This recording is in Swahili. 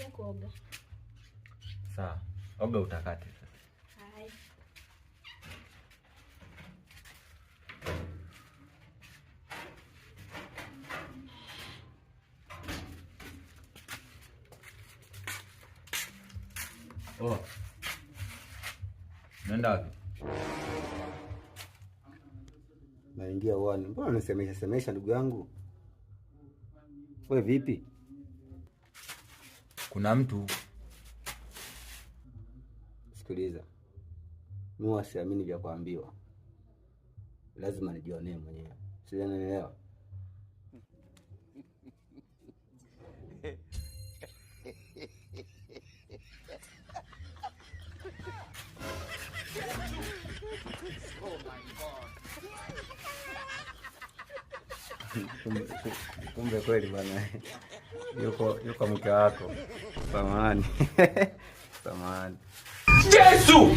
naingia kuoga. Sawa. Oga utakate sasa. Hai. Oh. Nenda wapi? Naingia uani. Mbona unisemesha ndugu yangu? Wewe vipi? Kuna mtu. Sikiliza. Mimi siamini vya kuambiwa. Lazima nijionee mwenyewe. Sielewa. Oh my God. Kumbe kweli bwana. Yuko mke wako. Samahani. Samahani. Yesu!